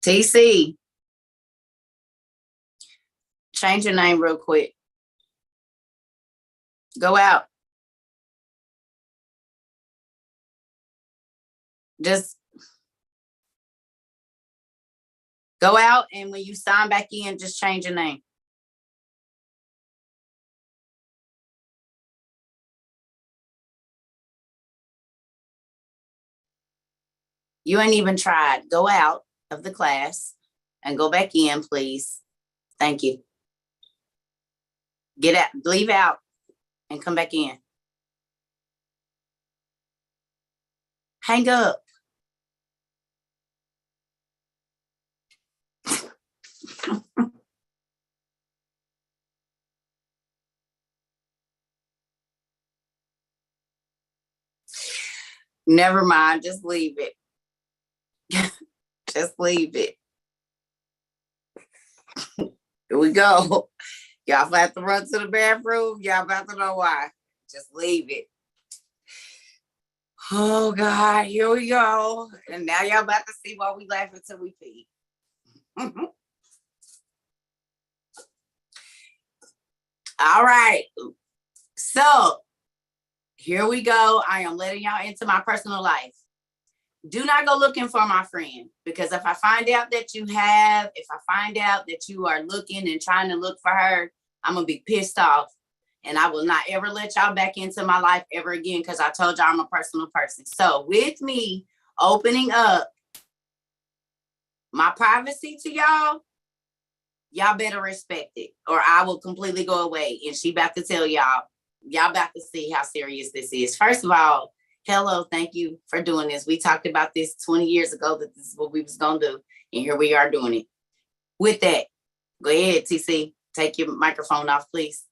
TC, change your name real quick. Go out. Just go out, and when you sign back in, just change your name. You ain't even tried. Go out of the class and go back in, please. Thank you. Get out, leave out, and come back in. Hang up. Never mind, just leave it. Just leave it. Here we go. Y'all have to run to the bathroom. Y'all about to know why. Just leave it. Oh God, here we go. And now y'all about to see why we laugh until we pee. All right. So here we go. I am letting y'all into my personal life. Do not go looking for my friend, because if I find out that you have, if I find out that you are looking and trying to look for her, I'm going to be pissed off. And I will not ever let y'all back into my life ever again, because I told y'all I'm a personal person. So with me opening up my privacy to y'all, y'all better respect it, or I will completely go away. And she about to tell y'all about to see how serious this is. First of all, hello, thank you for doing this. We talked about this 20 years ago, that this is what we was going to do. And here we are doing it. With that, go ahead, TC. Take your microphone off, please.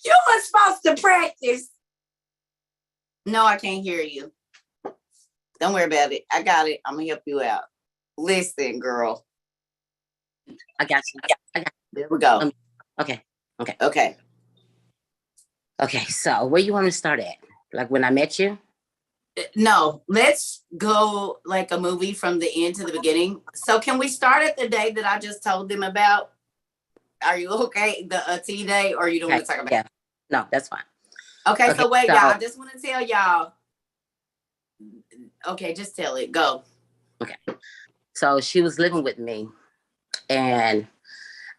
You were supposed to practice. No, I can't hear you. Don't worry about it. I got it. I'm going to help you out. Listen, girl. I got you. I got you. There we go. Okay. So where you want to start at? Like when I met you? No, let's go like a movie from the end to the beginning. So can we start at the day that I just told them about? Are you okay? The tea day, or you don't want to talk about it? No, that's fine. Okay, so wait, y'all. I just want to tell y'all. Okay, just tell it. Go. Okay. So she was living with me, and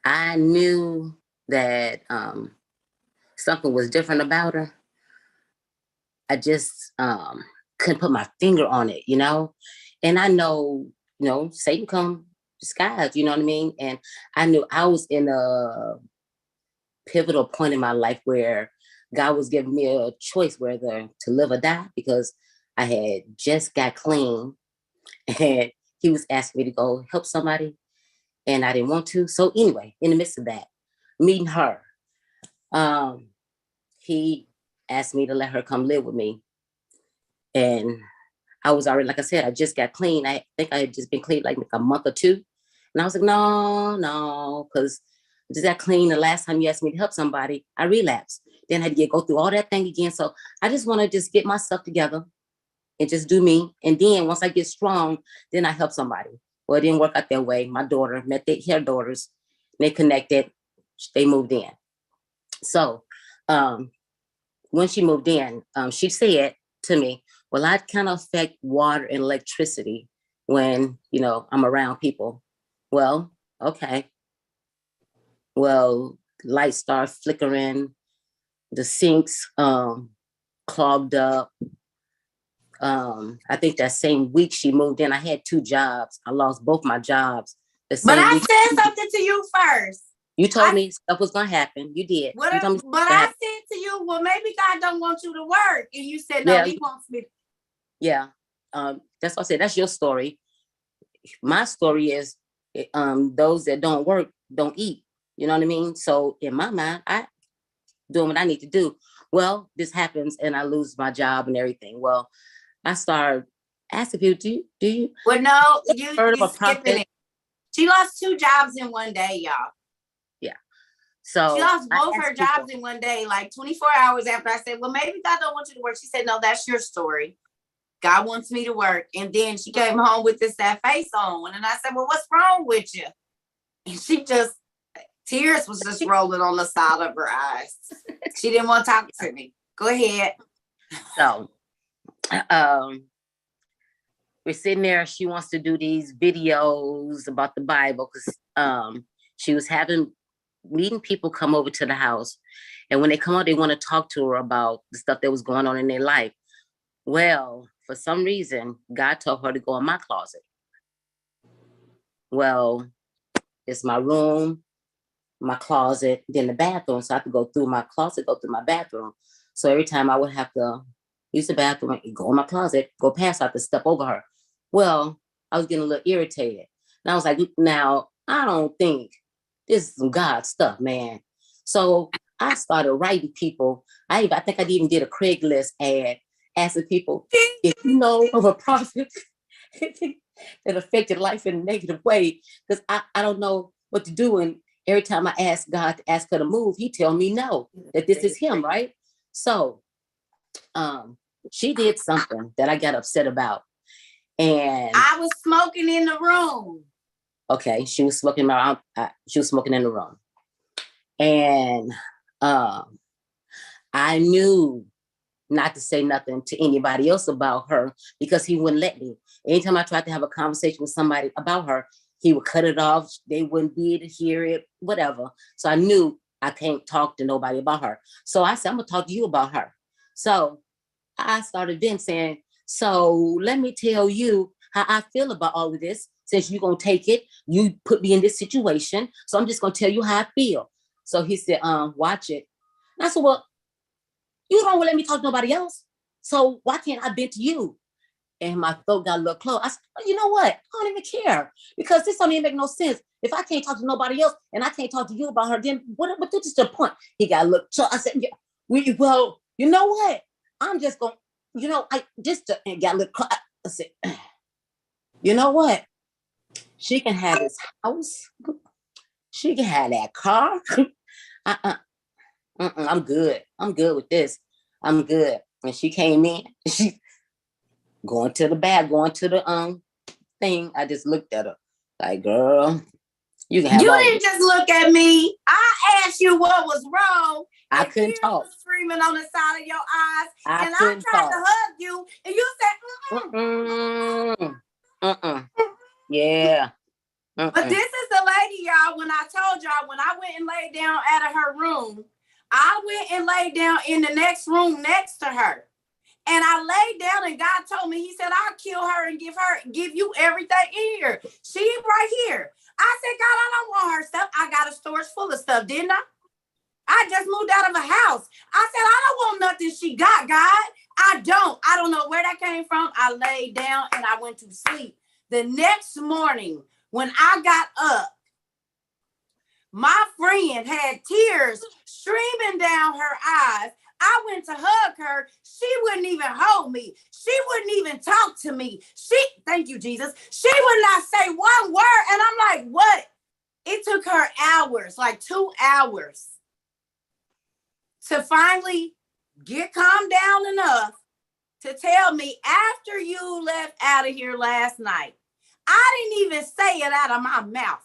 I knew that something was different about her. I just couldn't put my finger on it, you know? And I know, Satan come disguised, you know what I mean? And I knew I was in a pivotal point in my life where God was giving me a choice whether to live or die, because I had just got clean and he was asking me to go help somebody and I didn't want to. So anyway, in the midst of that, meeting her, he asked me to let her come live with me. And I was already, like I said, I just got clean. I think I had just been clean like a month or two. And I was like, no, because I just got clean. The last time you asked me to help somebody, I relapsed. Then I had to go through all that thing again. So I just want to just get myself together and just do me. And then once I get strong, then I help somebody. Well, it didn't work out that way. My daughter met her daughters. They connected. They moved in. So when she moved in, she said to me, well, I kind of affect water and electricity when, I'm around people. Well, okay. Well, lights start flickering. The sinks clogged up. I think that same week she moved in, I had 2 jobs. I lost both my jobs. But I said something to you first. You told me stuff was going to happen. You did. But I said to you, well, maybe God don't want you to work. And you said, no, he wants me to. Yeah. That's what I said. That's your story. My story is those that don't work, don't eat. You know what I mean? So in my mind, I doing what I need to do. Well, this happens and I lose my job and everything. Well, I started asking people, do you? Well, no, you skipping it. She lost 2 jobs in one day, y'all. Yeah. So she lost I both asked her people, jobs in one day, like 24 hours after I said, well, maybe God don't want you to work. She said, no, that's your story. God wants me to work. And then she came home with this sad face on. And I said, well, what's wrong with you? And she just, tears was just rolling on the side of her eyes. She didn't want to talk to me. Go ahead. so we're sitting there. She wants to do these videos about the Bible because she was meeting people come over to the house. And when they come out, they want to talk to her about the stuff that was going on in their life. Well, for some reason, God told her to go in my closet. Well, it's my room, my closet, then the bathroom. So I have to go through my closet, go through my bathroom. So every time I would have to use the bathroom, go in my closet, go past, I have to step over her. Well, I was getting a little irritated. And I was like, now, I don't think this is some God stuff, man. So I started writing people. I think I even did a Craigslist ad asking people, if you know of a prophet that affected life in a negative way, because I don't know what to do. And every time I ask God to ask her to move, he tell me no, that this is him, right? So she did something that I got upset about. And I was smoking in the room. Okay, she was smoking around. She was smoking in the room, and I knew not to say nothing to anybody else about her because he wouldn't let me. Anytime I tried to have a conversation with somebody about her, he would cut it off. They wouldn't be able to hear it, whatever. So I knew I can't talk to nobody about her. So I said, I'm gonna talk to you about her. So I started then saying, so let me tell you how I feel about all of this. Since you're going to take it, you put me in this situation. So I'm just going to tell you how I feel. So he said, watch it. And I said, well, you don't let me talk to nobody else. So why can't I vent to you? And my throat got a little close. I said, well, you know what? I don't even care because this don't even make no sense. If I can't talk to nobody else and I can't talk to you about her, then what is the point? He got a look. So I said, yeah, well, you know what? I'm just going, I just got a little, I said, you know what? She can have this house. She can have that car. I'm good. I'm good with this. I'm good. And she came in. She going to the thing. I just looked at her like, girl, you can have you all didn't this. Just look at me. I asked you what was wrong. I couldn't talk. Screaming on the side of your eyes. I tried to hug you, and you said, yeah. But this is the lady, y'all, when I told y'all, when I went and laid down out of her room, I went and laid down in the next room next to her. And I laid down and God told me, he said, I'll kill her and give you everything in here. She right here. I said, God, I don't want her stuff. I got a storage full of stuff, didn't I? I just moved out of a house. I said, I don't want nothing she got, God. I don't know where that came from. I laid down and I went to sleep. The next morning, when I got up, my friend had tears streaming down her eyes. I went to hug her. She wouldn't even hold me. She wouldn't even talk to me. Thank you, Jesus. She would not say one word. And I'm like, what? It took her hours, like 2 hours, to finally get calmed down enough to tell me, after you left out of here last night, I didn't even say it out of my mouth.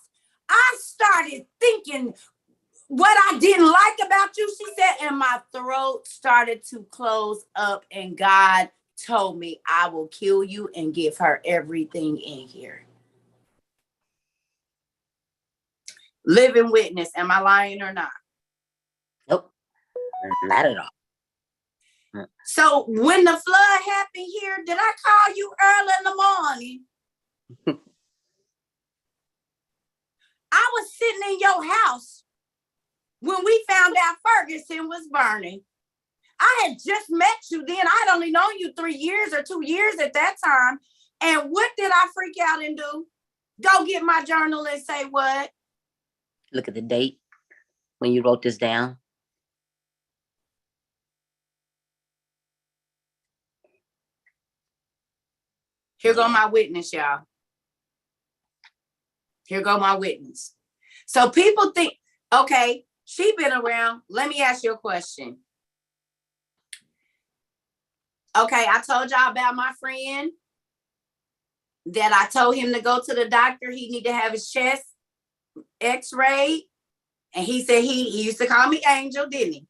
I started thinking what I didn't like about you, she said, and my throat started to close up, and God told me, I will kill you and give her everything in here. Living witness. Am I lying or not? Nope. Not at all. So when the flood happened here, did I call you early in the morning? I was sitting in your house when we found out Ferguson was burning. I had just met you then. I had only known you 3 years or 2 years at that time. And what did I freak out and do? Go get my journal and say what? Look at the date when you wrote this down. Here go my witness, y'all. Here go my witness. So people think, okay, She been around. Let me ask you a question. Okay, I told y'all about my friend that I told him to go to the doctor. He need to have his chest x-rayed. And he said he used to call me Angel, didn't he?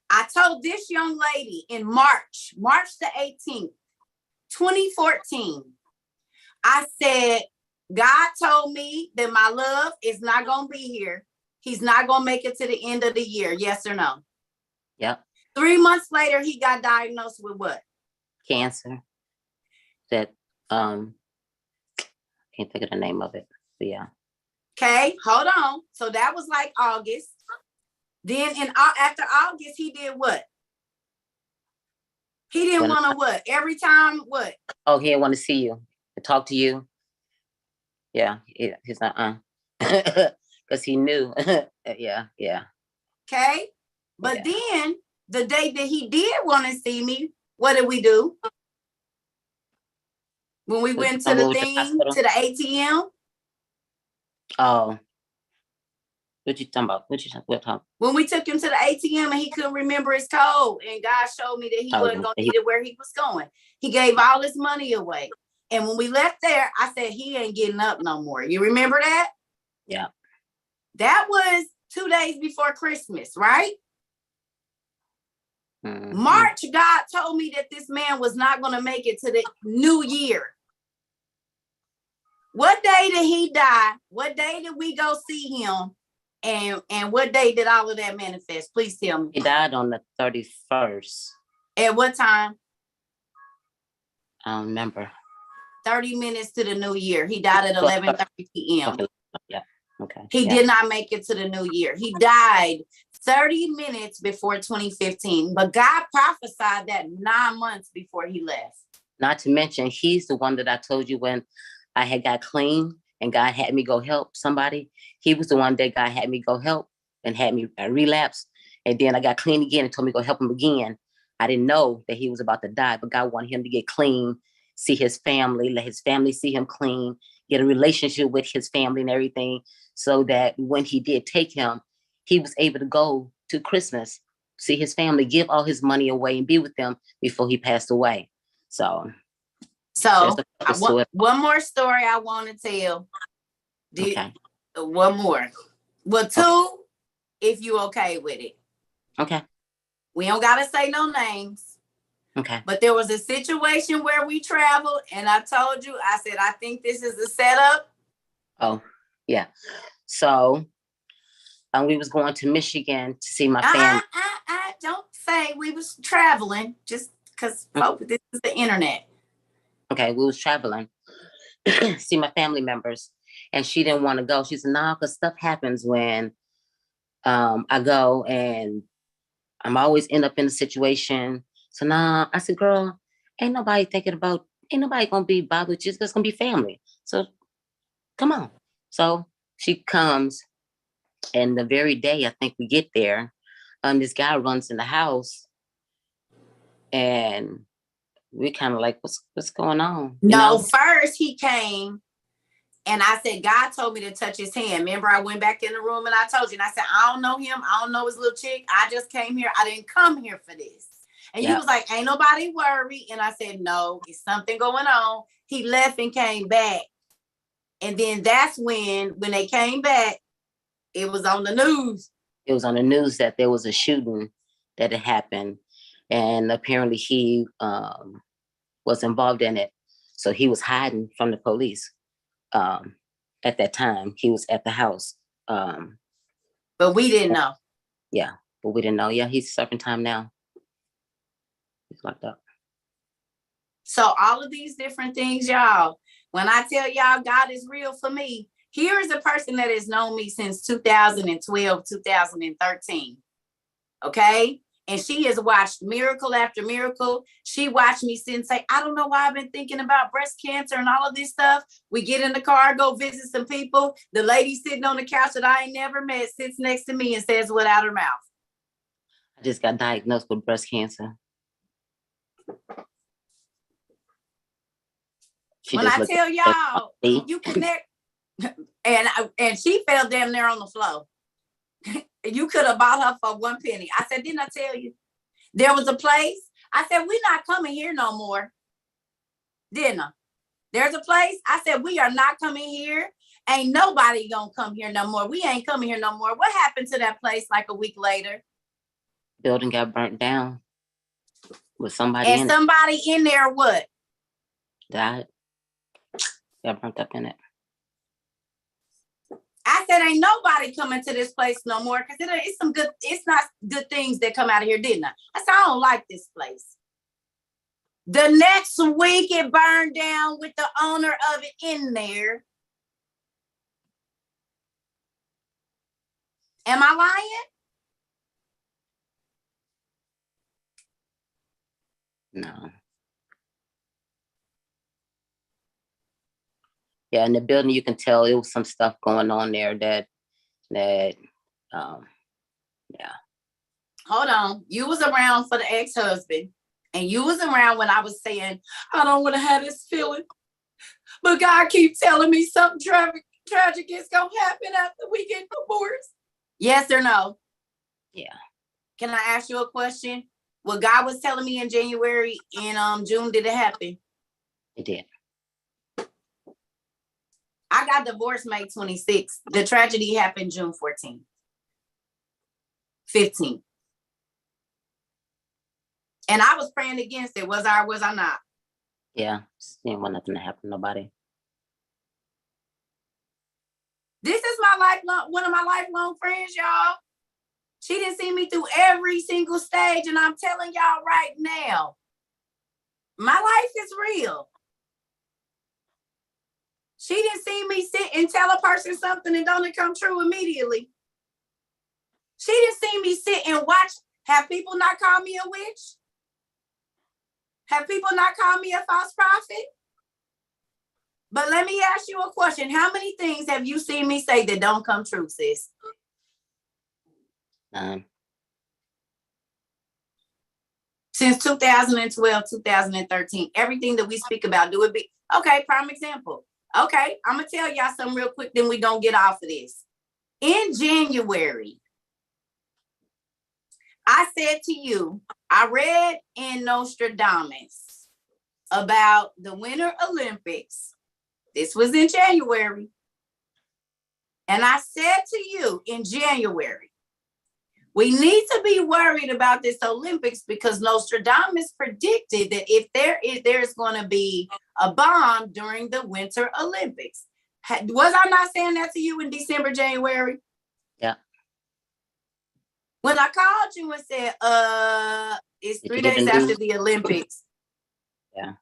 I told this young lady in March the 18th, 2014, I said, God told me that my love is not going to be here. He's not going to make it to the end of the year. Yes or no? Yep. 3 months later, he got diagnosed with what? Cancer. That, can't think of the name of it, but yeah. Okay, hold on. So that was like August. Then after August, he did what? He didn't want to what? Every time what? Oh, he didn't want to see you, to talk to you. Yeah, he's not, because he knew. Yeah. Okay, but then the day that he did want to see me, what did we do? When we went to the thing, to the ATM. Oh. What you talking about? What talking about? When we took him to the ATM and he couldn't remember his code, and God showed me that he wasn't going to get it where he was going. He gave all his money away. And when we left there, I said, he ain't getting up no more. You remember that? Yeah. That was 2 days before Christmas, right? Mm-hmm. March, God told me that this man was not going to make it to the new year. What day did he die? What day did we go see him? And what day did all of that manifest? Please tell me. He died on the 31st. At what time? I don't remember. 30 minutes to the new year. He died at 11:30 p.m. Yeah. Okay. He did not make it to the new year. He died 30 minutes before 2015. But God prophesied that 9 months before he left. Not to mention, he's the one that I told you when I had got clean and God had me go help somebody. He was the one that God had me go help and had me relapse. And then I got clean again and told me to go help him again. I didn't know that he was about to die, but God wanted him to get clean, see his family, let his family see him clean, get a relationship with his family and everything, so that when he did take him, he was able to go to Christmas, see his family, give all his money away and be with them before he passed away. So one more story I want to tell. Okay. One more. Well, two, if you okay with it. Okay. We don't got to say no names. Okay. But there was a situation where we traveled and I told you, I said, I think this is a setup. Oh, yeah. So we was going to Michigan to see my family. Don't say we was traveling just because this is the internet. Okay, we was traveling, see my family members, and she didn't want to go. She said, "Nah, because stuff happens when I go, and I'm always end up in a situation." So nah, I said, "Girl, ain't nobody gonna be bothered with you. It's just gonna be family. So come on." So she comes, and the very day I think we get there, this guy runs in the house, and we kind of like, what's going on? No, first he came and I said, God told me to touch his hand. Remember, I went back in the room and I told you, and I said, I don't know him. I don't know his little chick. I just came here. I didn't come here for this. And you was like, ain't nobody worried. And I said, no, it's something going on. He left and came back. And then that's when they came back, it was on the news. It was on the news that there was a shooting that had happened. And apparently he was involved in it. So he was hiding from the police. At that time, he was at the house. But we didn't know. Yeah, but we didn't know. Yeah, he's serving time now. He's locked up. So all of these different things, y'all, when I tell y'all God is real for me, here is a person that has known me since 2012, 2013. Okay? And she has watched miracle after miracle. She watched me sit and say, I don't know why I've been thinking about breast cancer and all of this stuff. We get in the car, go visit some people. The lady sitting on the couch that I ain't never met sits next to me and says without her mouth, I just got diagnosed with breast cancer. When I tell y'all, you connect, And she fell damn near on the floor. You could have bought her for 1 penny. I said, didn't I tell you? There was a place. I said, we're not coming here no more. Didn't I? There's a place. I said, we are not coming here. Ain't nobody gonna come here no more. We ain't coming here no more. What happened to that place like a week later? Building got burnt down with somebody and in somebody in there what? Died. Got burnt up in it. I said, ain't nobody coming to this place no more because it's not good things that come out of here, didn't I? I said, I don't like this place. The next week it burned down with the owner of it in there. Am I lying? No. Yeah, in the building you can tell it was some stuff going on there that yeah. Hold on. You was around for the ex-husband, and you was around when I was saying, I don't want to have this feeling, but God keep telling me something tragic is gonna happen after we get divorced. Yes or no? Yeah. Can I ask you a question? What God was telling me in January and June, did it happen? It did. I got divorced May 26th. The tragedy happened June 14th. 15th. And I was praying against it. Was I or was I not? Yeah. Didn't want nothing to happen to nobody. This is one of my lifelong friends, y'all. She didn't see me through every single stage, and I'm telling y'all right now, my life is real. She didn't see me sit and tell a person something and don't it come true immediately. She didn't see me sit and watch. Have people not called me a witch? Have people not called me a false prophet? But let me ask you a question. How many things have you seen me say that don't come true, sis? Since 2012, 2013, everything that we speak about, do it be okay? Prime example. Okay, I'm gonna tell y'all something real quick, then we don't get off of this. In January, I said to you, I read in Nostradamus about the Winter Olympics. This was in January. And I said to you in January, we need to be worried about this Olympics because Nostradamus predicted that if there's going to be a bomb during the Winter Olympics. Was I not saying that to you in December, January? Yeah. When I called you and said, it's 3 days after the Olympics. Yeah.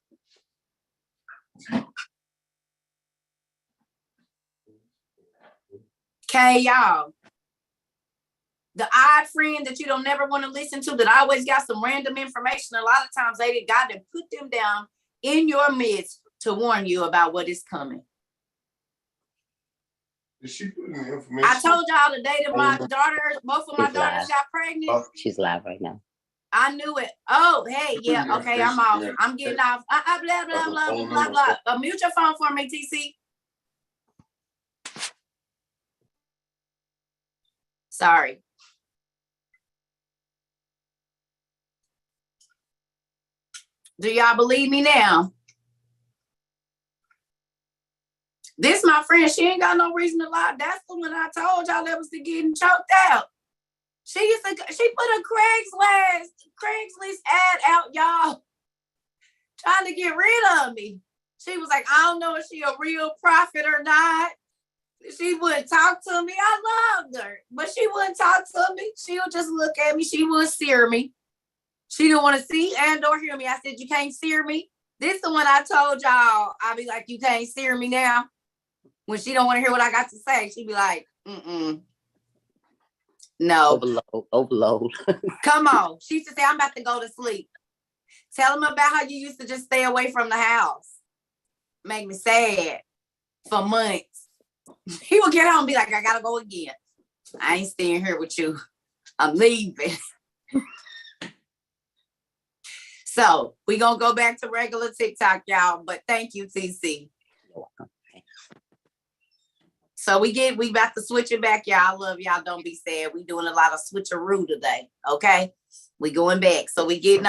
Okay, y'all. The odd friend that you don't never want to listen to, that always got some random information. A lot of times they got to put them down in your midst to warn you about what is coming. Did she put in the information? I told y'all the day that my daughters, both of my daughters got pregnant. She's live right now. I knew it. Oh, hey, yeah, okay, I'm off. I'm getting off. Blah, blah, blah, blah, blah. Mute your phone for me, TC. Sorry. Do y'all believe me now? This my friend. She ain't got no reason to lie. That's the one I told y'all that was the getting choked out. She put a Craigslist ad out, y'all, trying to get rid of me. She was like, I don't know if she a real prophet or not. She wouldn't talk to me. I loved her, but she wouldn't talk to me. She would just look at me. She wouldn't sear me. She didn't want to see and or hear me. I said, you can't sear me. This is the one I told y'all. I'll be like, you can't sear me now. When she don't want to hear what I got to say, she'd be like, no. Overload. Come on. She used to say, I'm about to go to sleep. Tell them about how you used to just stay away from the house. Make me sad for months. He would get home and be like, I gotta go again. I ain't staying here with you. I'm leaving. So we gonna go back to regular TikTok, y'all. But thank you, TC. You're welcome. So we about to switch it back, y'all. I love y'all. Don't be sad. We doing a lot of switcheroo today. Okay. We going back. So we getting